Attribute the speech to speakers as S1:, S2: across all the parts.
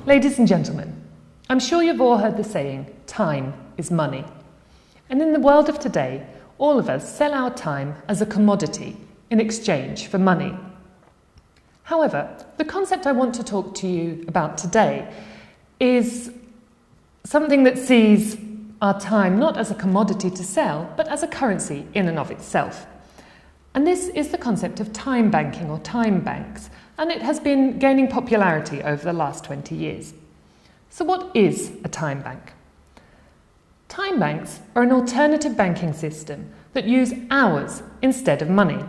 S1: Ladies and gentlemen, I'm sure you've all heard the saying, time is money. And in the world of today, all of us sell our time as a commodity in exchange for money. However, the concept I want to talk to you about today is something that sees our time not as a commodity to sell, but as a currency in and of itself. And this is the concept of time banking or time banks, and it has been gaining popularity over the last 20 years. So what is a time bank? Time banks are an alternative banking system that use hours instead of money.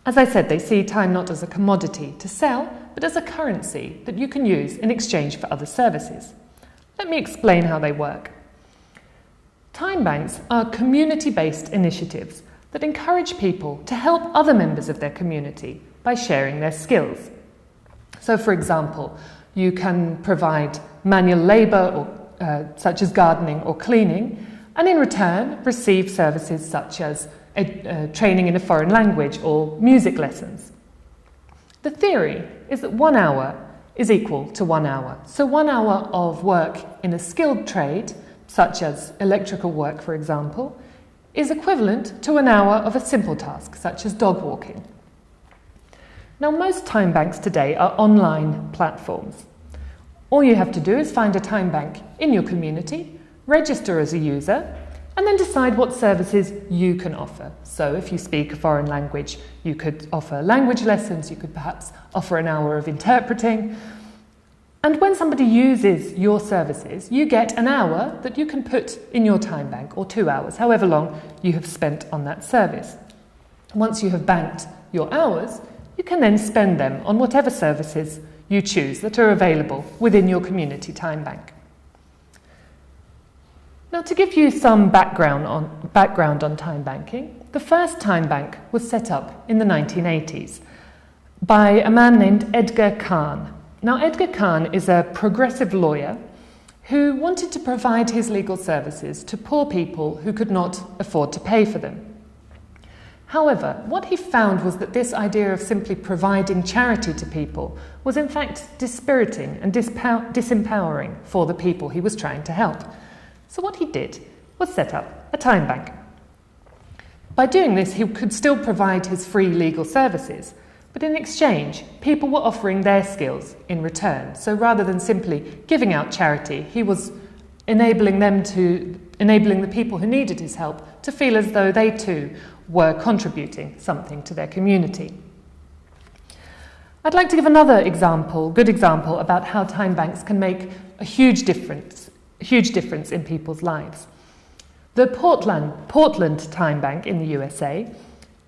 S1: As I said, they see time not as a commodity to sell, but as a currency that you can use in exchange for other services. Let me explain how they work. Time banks are community-based initiatives that encourage people to help other members of their community by sharing their skills. So, for example, you can provide manual labour such as gardening or cleaning, and in return receive services such as training in a foreign language or music lessons. The theory is that 1 hour is equal to 1 hour. So 1 hour of work in a skilled trade, such as electrical work, for example, is equivalent to 1 hour of a simple task, such as dog walking. Now, most time banks today are online platforms. All you have to do is find a time bank in your community, register as a user, and then decide what services you can offer. So if you speak a foreign language, you could offer language lessons, you could perhaps offer an hour of interpreting. And when somebody uses your services, you get an hour that you can put in your time bank, or 2 hours, however long you have spent on that service. Once you have banked your hours, you can then spend them on whatever services you choose that are available within your community time bank. Now, to give you some background on time banking, the first time bank was set up in the 1980s by a man named Edgar Kahn. Now, Edgar Kahn is a progressive lawyer who wanted to provide his legal services to poor people who could not afford to pay for them. However, what he found was that this idea of simply providing charity to people was in fact dispiriting and disempowering for the people he was trying to help. So what he did was set up a time bank. By doing this, he could still provide his free legal services, but in exchange, people were offering their skills in return. So rather than simply giving out charity, he was enabling the people who needed his help to feel as though they too were contributing something to their community. I'd like to give another good example about how time banks can make a huge difference in people's lives. The Portland Time Bank in the USA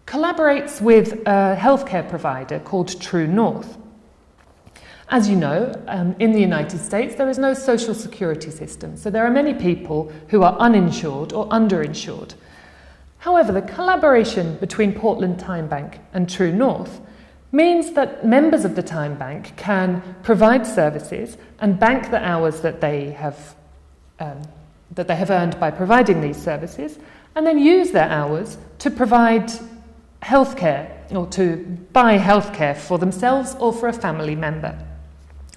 S1: collaborates with a healthcare provider called True North. As you know, in the United States, there is no social security system, so there are many people who are uninsured or underinsured. However, the collaboration between Portland Time Bank and True North means that members of the time bank can provide services and bank the hours that they have earned by providing these services, and then use their hours to provide healthcare or to buy healthcare for themselves or for a family member.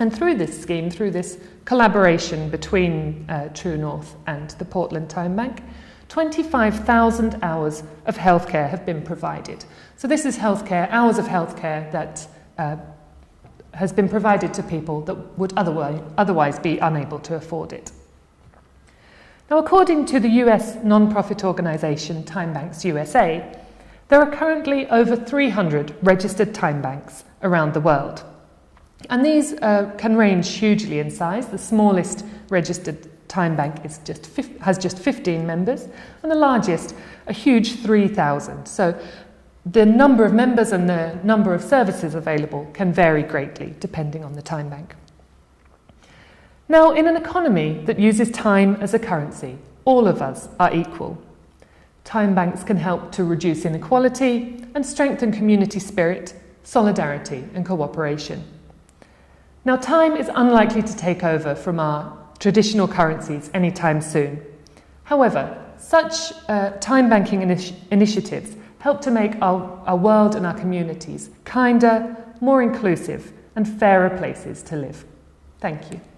S1: And through this scheme, through this collaboration between True North and the Portland Time Bank, 25,000 hours of healthcare have been provided. So this is hours of healthcare that has been provided to people that would otherwise be unable to afford it. Now, according to the US non-profit organisation Time Banks USA, there are currently over 300 registered time banks around the world. And these can range hugely in size. The smallest registered time bank has just 15 members, and the largest, a huge 3,000. So the number of members and the number of services available can vary greatly depending on the time bank. Now, in an economy that uses time as a currency, all of us are equal. Time banks can help to reduce inequality and strengthen community spirit, solidarity and cooperation. Now, time is unlikely to take over from our traditional currencies anytime soon. However, such time banking initiatives help to make our world and our communities kinder, more inclusive and fairer places to live. Thank you.